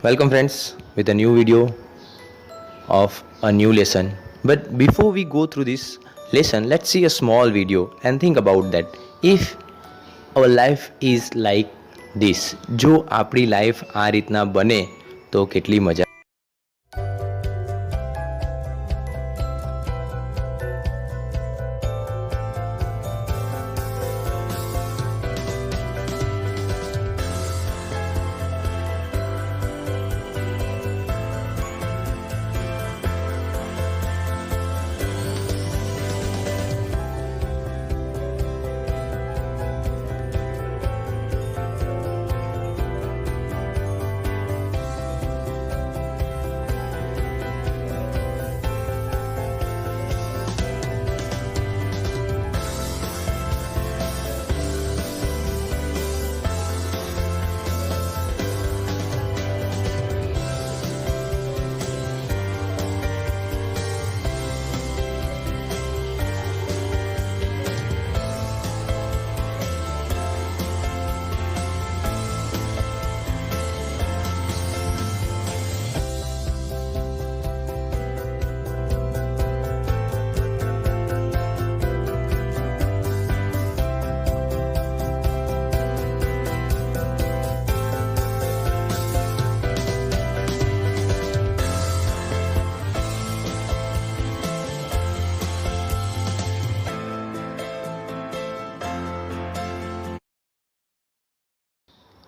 Welcome, friends, with a new video of a new lesson. But before we go through this lesson, let's see a small video and think about that. If our life is like this, જો આપણી life આ રીતના બને તો કેટલી મજા.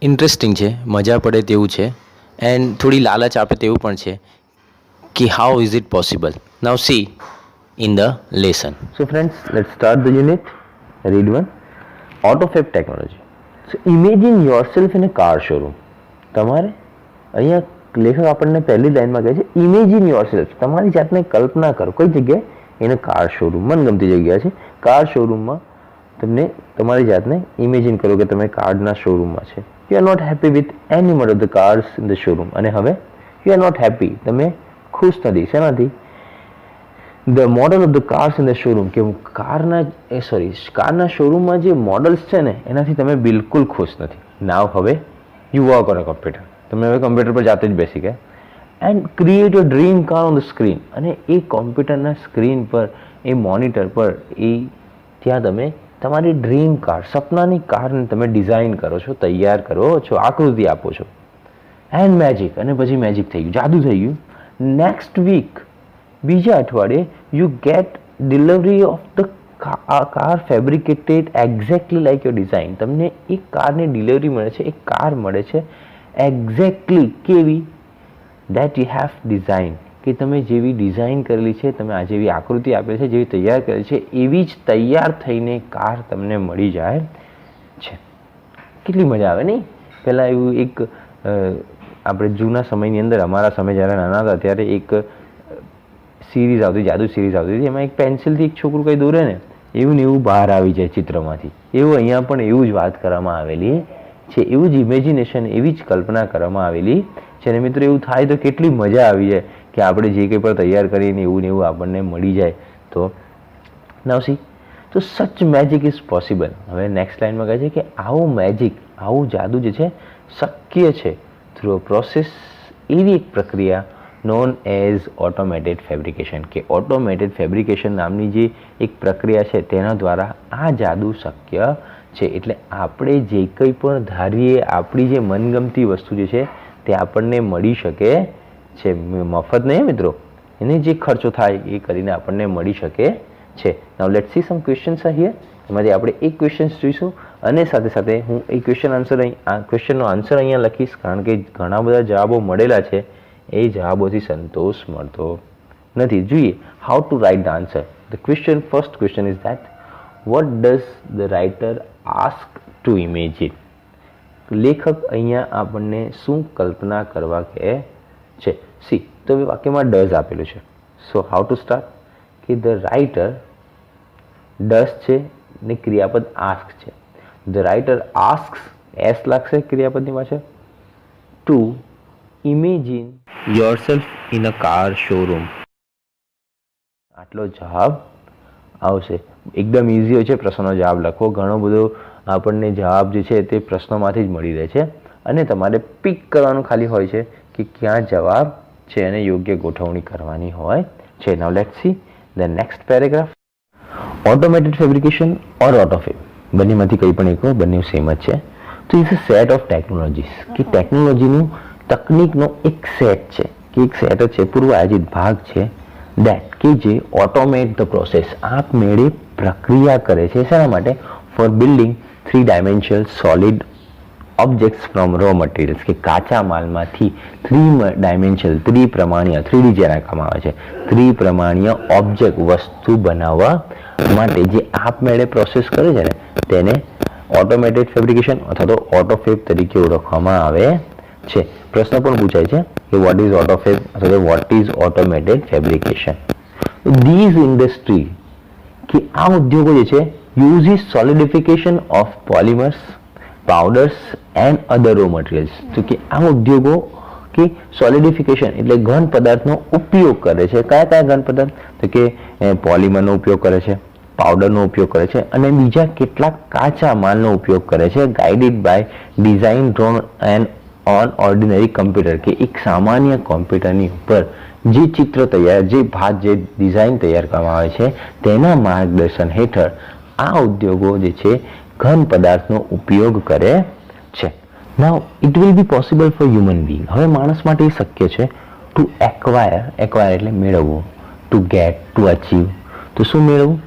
Interesting છે, મજા પડે તેવું છે એન્ડ થોડી લાલચ આપે તેવું પણ છે કે how is it possible. Now C in the lesson. So friends, let's start the unit. Read one. AutoFab technology. So imagine yourself in a car showroom. તમારે અહીંયા લેખક આપણને પહેલી લાઈનમાં કહે છે ઇમેજિન યોરસેલ્ફ, તમારી જાતને કલ્પના કરો. કઈ જગ્યાએ? એને કાર શોરૂમ, મનગમતી જગ્યા છે. કાર શોરૂમમાં તમને તમારી જાતને ઇમેજિન કરો કે તમે કારના શોરૂમમાં છે. You are not happy with any mode of the cars in the showroom. અને હવે યુ આર નોટ હેપી, તમે ખુશ નથી. શેનાથી? The model of the cars in the showroom, કે કારના શોરૂમમાં જે મોડલ્સ છે ને એનાથી તમે બિલકુલ ખુશ નથી. નાવ હવે you work on a computer, તમે હવે કમ્પ્યુટર પર જાતે જ બેસી ગયા and create your dream car on the screen. અને એ કોમ્પ્યુટરના સ્ક્રીન પર, એ મોનિટર પર, ત્યાં તમે તમારી ડ્રીમ કાર, સપનાની કારને તમે ડિઝાઇન કરો છો, તૈયાર કરો છો, આકૃતિ આપો છો. એન્ડ મેજિક, અને પછી મેજિક થઈ ગયું, જાદુ થઈ ગયું. નેક્સ્ટ વીક, બીજા અઠવાડિયે, you get delivery of the car fabricated exactly like your design. તમને એક કારની ડિલિવરી મળે છે, એક કાર મળે છે એક્ઝેક્ટલી કેવી? દેટ યુ હેવ ડિઝાઇન, કે તમે જેવી ડિઝાઇન કરેલી છે, તમે આ જેવી આકૃતિ આપેલી છે, જેવી તૈયાર કરેલી છે, એવી જ તૈયાર થઈને કાર તમને મળી જાય છે. કેટલી મજા આવે નહીં? પહેલાં એવું એક આપણે જૂના સમયની અંદર, અમારા સમય જ્યારે નાના હતા ત્યારે એક સિરીઝ આવતી, જાદુ સિરીઝ આવતી હતી. એમાં એક પેન્સિલથી એક છોકરું કંઈ દોરે ને, એવું ને એવું બહાર આવી જાય ચિત્રમાંથી. એવું અહીંયા પણ એવું જ વાત કરવામાં આવેલી છે, એવું જ ઇમેજિનેશન, એવી જ કલ્પના કરવામાં આવેલી છે. અને મિત્રો એવું થાય તો કેટલી મજા આવી જાય કે આપણે જે કંઈ પણ તૈયાર કરીને એવું ને એવું આપણને મળી જાય. તો નાઉ સી, તો સચ મેજિક ઇઝ પોસિબલ. હવે નેક્સ્ટ લાઇનમાં કહે છે કે આવું મેજિક, આવું જાદુ જે છે શક્ય છે થ્રુ અ પ્રોસેસ, એવી એક પ્રક્રિયા નોન એઝ ઓટોમેટેડ ફેબ્રિકેશન, કે ઓટોમેટેડ ફેબ્રિકેશન નામની જે એક પ્રક્રિયા છે તેના દ્વારા આ જાદુ શક્ય છે. એટલે આપણે જે કંઈ પણ ધારીએ, આપણી જે મનગમતી વસ્તુ જે છે તે આપણને મળી શકે છે. મફત નહીં મિત્રો, એને જે ખર્ચો થાય એ કરીને આપણને મળી શકે છે. Now let's see some questions are here. એમાંથી આપણે એક ક્વેશ્ચન્સ જોઈશું અને સાથે સાથે હું એ ક્વેશ્ચનનો આન્સર અહીંયા લખીશ, કારણ કે ઘણા બધા જવાબો મળેલા છે, એ જવાબોથી સંતોષ મળતો નથી. જોઈએ how to write the answer. The first question is that what does the writer ask two imagine. લેખક અહીંયા આપણને શું કલ્પના કરવા કહે છે? સી, તો એ વાક્યમાં ડઝ આપેલું છે. So how to start? કે ધ રાઇટર, ડઝ છે ને ક્રિયાપદ આસ્ક છે. ધ રાઇટર આસ્ક્સ, એસ લાગશે ક્રિયાપદની પાછળ, two imagine yourself in a car showroom. આટલો જવાબ આવશે. એકદમ ઇઝી હોય છે પ્રશ્નનો જવાબ લખવો. ઘણો બધો આપણને જવાબ જે છે તે પ્રશ્નોમાંથી જ મળી રહે છે અને તમારે પિક કરવાનું ખાલી હોય છે કે ક્યાં જવાબ છે અને યોગ્ય ગોઠવણી કરવાની હોય છે. Now let's see the next paragraph. Automated fabrication or autofab, બંનેમાંથી કંઈ પણ એક હોય, બંને સેમ જ છે. તો it's a set of technologies, કે ટેકનોલોજીનું તકનિકનો એક સેટ છે, કે એક સેટ જ છે, પૂર્વ આયોજિત ભાગ છે, દેટ કે જે ઓટોમેટ ધ પ્રોસેસ, આપમેળે પ્રક્રિયા કરે છે. શેના માટે? For building 3 dimensional solid objects from raw materials, કે કાચા માલમાંથી 3 ડાયમેન્શનલ, ત્રિપરિમાણીય, 3D જેને કહેવામાં આવે છે, ત્રિપરિમાણીય ઓબ્જેક્ટ, વસ્તુ બનાવવા માટે જે આપમેળે પ્રોસેસ કરે છે ને તેને ઓટોમેટેડ ફેબ્રિકેશન અથવા તો ઓટોફેબ તરીકે ઓળખવામાં આવે છે. પ્રશ્ન પણ પૂછાય છે કે વોટ ઇઝ ઓટોફેબ અથવા તો what is automated fabrication. These industry, કે આ ઉદ્યોગો જે છે, uses solidification of polymers, powders and other raw materials. તો કે આ ઉદ્યોગો કે સોલિડિફિકેશન એટલે ઘન પદાર્થનો ઉપયોગ કરે છે. કયા કયા ઘન પદાર્થ? તો કે પોલિમરનો ઉપયોગ કરે છે, પાવડરનો ઉપયોગ કરે છે અને બીજા કેટલાક કાચા માલનો ઉપયોગ કરે છે. Guided by design drone and on ordinary computer, કે એક સામાન્ય કોમ્પ્યુટરની ઉપર જે ચિત્ર તૈયાર, જે ભાત, જે ડિઝાઇન તૈયાર કરવામાં આવે છે તેના માર્ગદર્શન હેઠળ આ ઉદ્યોગો જે છે ઘન પદાર્થનો ઉપયોગ કરે છે. Now it will be possible for human being, હવે માણસ માટે એ શક્ય છે ટુ એક્વાયર, એક્વાયર એટલે મેળવવું, ટુ ગેટ, ટુ અચીવ, તો શું મેળવવું?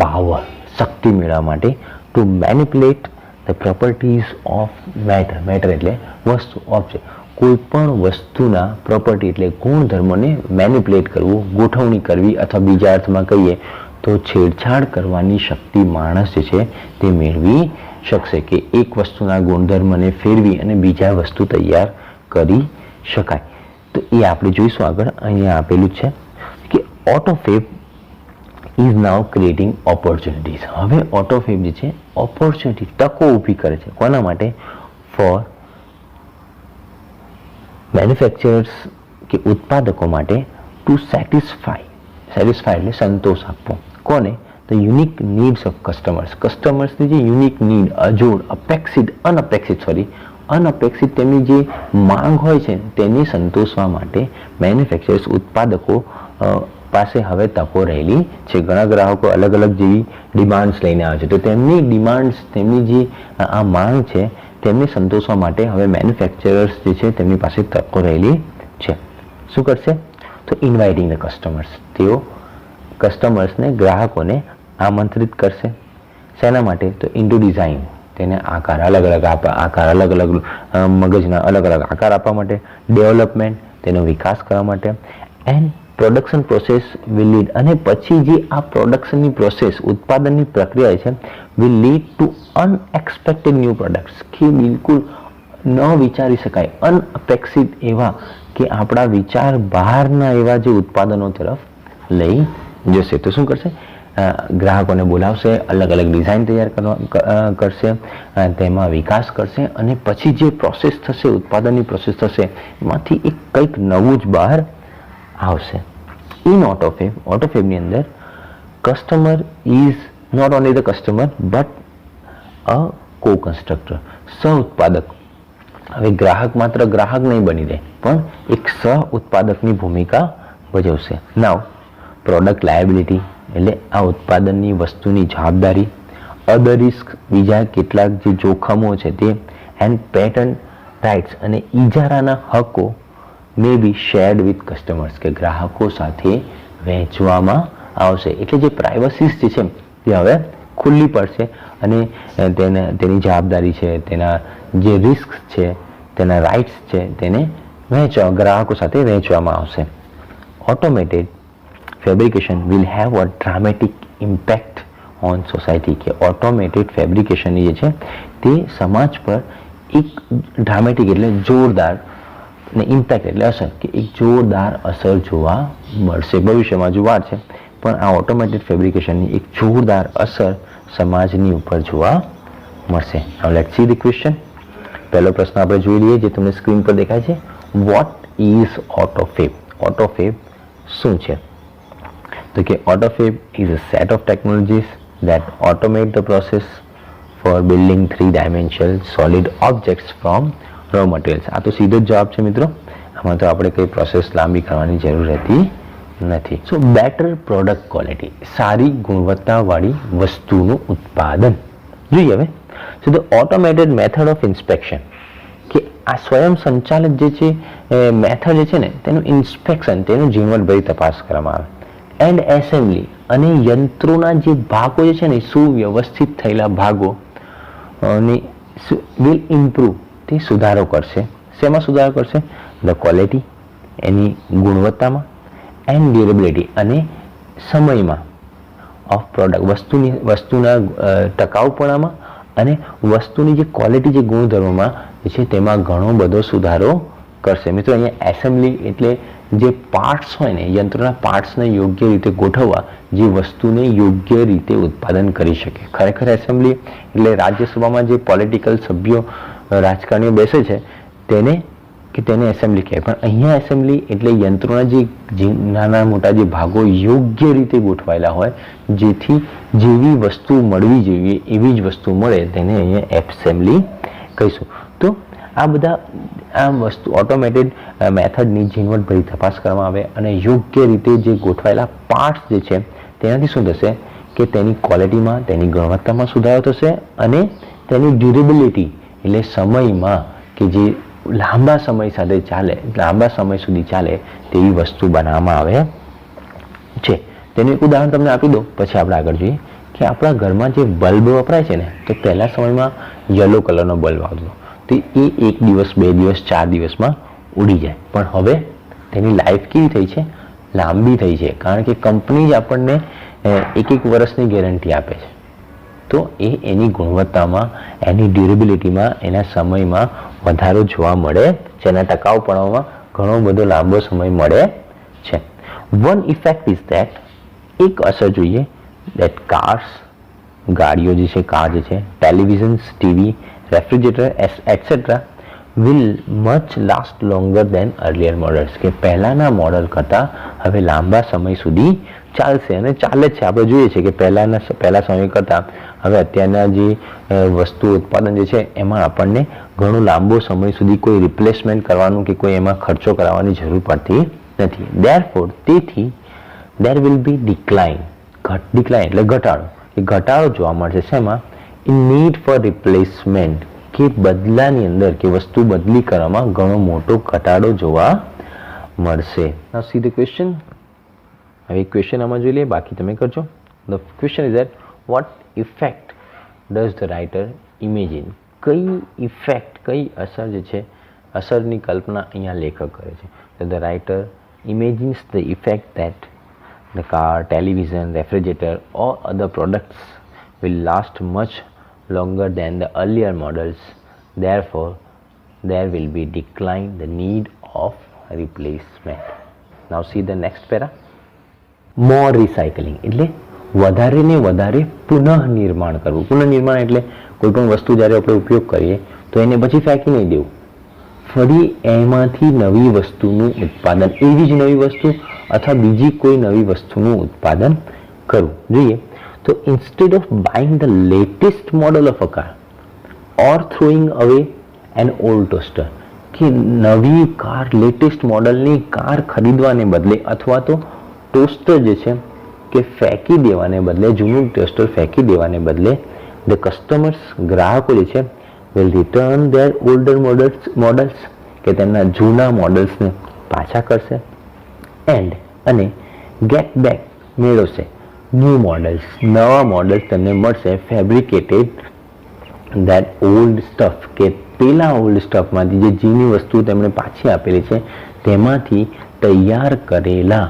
પાવર, શક્તિ મેળવવા માટે, to manipulate the properties of matter, matter એટલે વસ્તુ, ઓબ્જેક્ટ, કોઈ પણ વસ્તુના પ્રોપર્ટી એટલે ગુણધર્મોને મેનિપ્યુલેટ કરવું, ગોઠવણી કરવી, અથવા બીજા અર્થમાં કહીએ તો છેડછાડ કરવાની શક્તિ માણસ જે છે તે મેળવી શકશે, કે એક વસ્તુના ગુણધર્મને ફેરવી અને બીજા વસ્તુ તૈયાર કરી શકાય. તો એ આપણે જોઈશું આગળ. અહીંયા આપેલું છે કે autofab is now creating opportunities. હવે ઓટોફેબ જે છે ઓપોર્ચ્યુનિટી, તકો ઊભી કરે છે. કોના માટે? ફોર મેન્યુફેક્ચરર્સ, કે ઉત્પાદકો માટે, ટુ સેટિસ્ફાય, સેટિસ્ફાય એટલે સંતોષ આપવો. કોને? The unique needs of customers, કસ્ટમર્સની જે યુનિક નીડ, અજોડ, અનઅપેક્ષિત તેમની જે માંગ હોય છે તેને સંતોષવા માટે મેન્યુફેક્ચરર્સ, ઉત્પાદકો પાસે હવે તકો રહેલી છે. ઘણા ગ્રાહકો અલગ અલગ જેવી ડિમાન્ડ્સ લઈને આવે છે, તો તેમની ડિમાન્ડ્સ, તેમની જે આ માંગ છે તેમને સંતોષવા માટે હવે મેન્યુફેક્ચરર્સ જે છે તેમની પાસે તકો રહેલી છે. શું કરશે? તો ઇન્વાઇટિંગ ધ કસ્ટમર્સ, તેઓ કસ્ટમર્સને, ગ્રાહકોને આમંત્રિત કરશે. શેના માટે? તો ઇન્ટુ ડિઝાઇન, તેને આકાર અલગ અલગ આકાર, અલગ અલગ મગજના અલગ અલગ આકાર આપવા માટે. ડેવલપમેન્ટ, તેનો વિકાસ કરવા માટે. And production process will lead, અને પછી જે આ પ્રોડક્શનની પ્રોસેસ, ઉત્પાદનની પ્રક્રિયા છે, will lead to unexpected new products, કે બિલકુલ ન વિચારી શકાય, અનઅપેક્ષિત એવા, કે આપણા વિચાર બહારના એવા જે ઉત્પાદનો તરફ લઈ જશે. તો શું કરશે? ગ્રાહકોને બોલાવશે, અલગ અલગ ડિઝાઇન તૈયાર કરશે, તેમાં વિકાસ કરશે અને પછી જે પ્રોસેસ થશે, ઉત્પાદનની પ્રોસેસ થશે, એમાંથી એક કંઈક નવું જ બહાર આવશે. ઇન ઓટોફેબ, ઓટોફેબની અંદર customer is not only the customer but a co constructor, સહ ઉત્પાદક. હવે ગ્રાહક માત્ર ગ્રાહક નહીં બની રહે, પણ એક સહ ઉત્પાદકની ભૂમિકા ભજવશે. નાવ પ્રોડક્ટ લાયબિલિટી એટલે આ ઉત્પાદનની વસ્તુની જવાબદારી. અધર રિસ્ક, બીજા કેટલાક જે જોખમો છે તે. એન્ડ પેટન્ટ રાઇટ્સ, અને ઇજારાના હકો મે બી શેર્ડ વિથ કસ્ટમર્સ, કે ગ્રાહકો સાથે વહેંચવામાં આવશે. એટલે જે પ્રાઇવસીસ જે છે તે હવે ખુલ્લી પડશે અને તેની જવાબદારી છે, તેના જે રિસ્ક છે, તેના રાઇટ્સ છે, તેને ગ્રાહકો સાથે વહેંચવામાં આવશે. Automated fabrication will have uh dramatic impact on society, કે ઓટોમેટેડ ફેબ્રિકેશન જે છે તે સમાજ પર એક ડ્રામેટિક એટલે જોરદાર, ને ઇમ્પેક્ટ એટલે અસર, કે એક જોરદાર અસર જોવા મળશે. ભવિષ્યમાં જો વાર છે, પણ આ ઓટોમેટેડ ફેબ્રિકેશનની એક જોરદાર અસર સમાજની ઉપર જોવા મળશે. નાઉ લેટ્સ સી ધ ક્વેશ્ચન. પહેલો પ્રશ્ન આપણે જોઈ લઈએ, જે તમને સ્ક્રીન પર દેખાય છે. What is ઓટોફેબ? ઓટોફેબ શું છે? તો કે autofab is a set of technologies that automate the process for building 3 dimensional solid objects from raw materials. આ તો સીધો જ જવાબ છે મિત્રો. આમાં તો આપણે કંઈ પ્રોસેસ લાંબી કરવાની જરૂર રહેતી નથી. સો બેટર પ્રોડક્ટ ક્વોલિટી, સારી ગુણવત્તાવાળી વસ્તુનું ઉત્પાદન. જોઈએ હવે so the automated method of inspection, કે આ સ્વયં સંચાલિત જે છે મેથડ જે છે ને તેનું ઇન્સ્પેક્શન, તેનું ઝીણવટભરી તપાસ કરવામાં આવે. એન્ડ એસેમ્બલી, અને યંત્રોના જે ભાગો જે છે ને સુવ્યવસ્થિત થયેલા ભાગો ની વિલ ઇમ્પ્રૂવ, તે સુધારો કરશે. શેમાં સુધારો કરશે? ધ ક્વોલિટી, એની ગુણવત્તામાં, એન્ડ ડ્યુરેબિલિટી, અને સમયમાં ઓફ પ્રોડક્ટ, વસ્તુના ટકાઉપણામાં અને વસ્તુની જે ક્વોલિટી, જે ગુણધર્મોમાં જે છે તેમાં ઘણો બધો સુધારો કરશે. મિત્રો અહીંયા એસેમ્બલી એટલે જે પાર્ટ્સ હોય ને, યંત્રના પાર્ટ્સને યોગ્ય રીતે ગોઠવવા, જે વસ્તુને યોગ્ય રીતે ઉત્પાદન કરી શકે. ખરેખર એસેમ્બલી એટલે રાજ્યસભામાં જે પોલિટિકલ સભ્યો, રાજકારણીઓ બેસે છે તેને એસેમ્બલી કહેવાય. પણ અહીંયા એસેમ્બલી એટલે યંત્રોના જે નાના મોટા જે ભાગો યોગ્ય રીતે ગોઠવાયેલા હોય, જેથી જેવી વસ્તુ મળવી જોઈએ એવી જ વસ્તુ મળે, તેને અહીંયા એસેમ્બલી કહીશું. તો આ બધા આ વસ્તુ ઓટોમેટેડ મેથડની ઝીણવટભરી તપાસ કરવામાં આવે અને યોગ્ય રીતે જે ગોઠવાયેલા પાર્ટ્સ જે છે તેનાથી શું થશે કે તેની ક્વોલિટીમાં, તેની ગુણવત્તામાં સુધારો થશે અને તેની ડ્યુરેબિલિટી એટલે સમયમાં, કે જે લાંબા સમય સાથે ચાલે, લાંબા સમય સુધી ચાલે તેવી વસ્તુ બનાવવામાં આવે છે. તેનું એક ઉદાહરણ તમને આપી દો, પછી આપણે આગળ જોઈએ કે આપણા ઘરમાં જે બલ્બ વપરાય છે ને, તો પહેલા સમયમાં યલો કલરનો બલ્બ આવતો, તો એ 1 દિવસ 2 દિવસ 4 દિવસમાં ઉડી જાય. પણ હવે તેની લાઈફ કેવી થઈ છે? લાંબી થઈ છે, કારણ કે કંપની જ આપણને 1 વર્ષની ગેરંટી આપે છે. તો એની ગુણવત્તામાં, એની ડ્યુરેબિલિટીમાં, એના સમયમાં વધારો જોવા મળે છે, એના ટકાઉપણામાં ઘણો બધો લાંબો સમય મળે છે. વન ઇફેક્ટ ઇઝ ધેટ, એક અસર જોઈએ, ધેટ કાર્સ, ગાડીઓ જે છે, કાર જે છે, televisions, TV, refrigerator etcetera will much last longer than earlier models, કે પહેલાંના મોડલ કરતાં હવે લાંબા સમય સુધી ચાલશે અને ચાલે જ છે. આપણે જોઈએ છે કે પહેલા સમય કરતાં હવે અત્યારના જે વસ્તુ ઉત્પાદન જે છે એમાં આપણને ઘણો લાંબો સમય સુધી કોઈ રિપ્લેસમેન્ટ કરવાનું કે કોઈ એમાં ખર્ચો કરાવવાની જરૂર પડતી નથી. ધેરફોર, તેથી દેર વિલ બી ડિક્લાઇન, ડિક્લાઇન એટલે ઘટાડો, એ ઘટાડો જોવા મળશે. શેમાં? ઇન નીડ ફોર રિપ્લેસમેન્ટ, કે બદલાની અંદર, કે વસ્તુ બદલી કરવામાં ઘણો મોટો ઘટાડો જોવા મળશે. નાઉ સી ધ ક્વેશ્ચન. હવે ક્વેશ્ચન આમાં જોઈ લઈએ, બાકી તમે કરજો. The question is that vote effect does the writer imagine, કઈ ઇફેક્ટ, કઈ અસર જે છે, અસરની કલ્પના અહીંયા લેખક કરે છે. તો the writer imagines the effect that the car, television, refrigerator or other products will last much longer than the earlier models. Therefore, there will be decline the need of replacement. Now see the next para. More recycling એટલે વધારે ને વધારે પુનઃનિર્માણ કરવું. પુનઃનિર્માણ એટલે કોઈ પણ વસ્તુ જ્યારે આપણે ઉપયોગ કરીએ તો એને પછી ફેંકી નહીં દેવું, ફરી એમાંથી નવી વસ્તુનું ઉત્પાદન, એવી જ નવી વસ્તુ અથવા બીજી કોઈ નવી વસ્તુનું ઉત્પાદન કરવું. જોઈએ તો instead of buying the latest model of a car or throwing અવે એન ઓલ્ડ ટોસ્ટર, કે નવી કાર, લેટેસ્ટ મોડલની કાર ખરીદવાને બદલે અથવા તો ટોસ્ટર જે છે કે ફેંકી દેવાને બદલે, જૂનું ટોસ્ટર ફેંકી દેવાને બદલે, ધ કસ્ટમર્સ, ગ્રાહકો જે છે, will return there older models, કે તેમના જૂના મોડલ્સને પાછા કરશે. એન્ડ અને ગેટ બેક, મેળવશે ન્યૂ મોડલ્સ, નવા મોડલ્સ તેમને મળશે, ફેબ્રિકેટેડ ધેટ ઓલ્ડ સ્ટફ, કે પેલા ઓલ્ડ સ્ટફમાંથી, જે જૂની વસ્તુ તેમણે પાછી આપેલી છે તેમાંથી તૈયાર કરેલા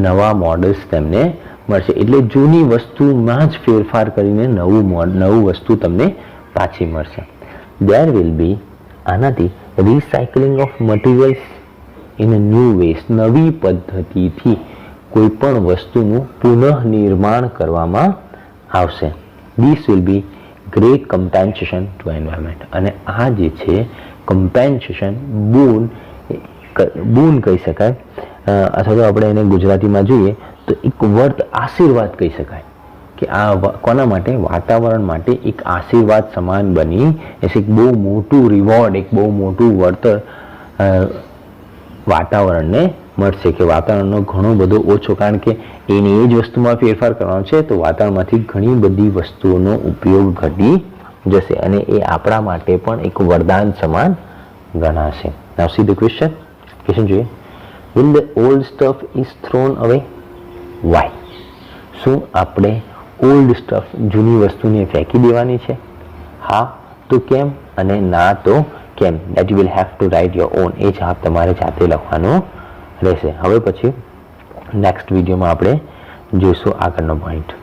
નવા મોડલ્સ તેમને મળશે. એટલે જૂની વસ્તુમાં જ ફેરફાર કરીને નવું વસ્તુ તમને પાછી મળશે. દેર વિલ બી, આનાથી recycling of materials in a new ways, નવી પદ્ધતિથી કોઈ પણ વસ્તુનું પુનઃનિર્માણ કરવામાં આવશે. This will be great compensation to environment, અને આ જે છે કમ્પેન્સેશન, બૂન કહી શકાય, અથવા તો આપણે એને ગુજરાતીમાં જોઈએ તો એક વર્ત, આશીર્વાદ કહી શકાય, કે આ કોના માટે? વાતાવરણ માટે એક આશીર્વાદ સમાન બની, એક બહુ મોટું રિવોર્ડ, એક બહુ મોટું વળતર વાતાવરણને મળશે કે વાતાવરણનો ઘણો બધો ઓછો, કારણ કે એને એ જ વસ્તુમાં ફેરફાર કરવાનો છે તો વાતાવરણમાંથી ઘણી બધી વસ્તુઓનો ઉપયોગ ઘટી જશે અને એ આપણા માટે પણ એક વરદાન સમાન ગણાશે. નાઉ સી ધ ક્વેશ્ચન જોઈએ. When the old stuff is thrown away, why? શું આપણે ઓલ્ડ સ્ટફ જૂની વસ્તુને ફેંકી દેવાની છે? હા તો કેમ અને ના તો કેમ? That you will have to write your own. એ જવાબ તમારે જાતે લખવાનો રહેશે. હવે પછી નેક્સ્ટ વિડીયોમાં આપણે જોઈશું આગળનો પોઈન્ટ.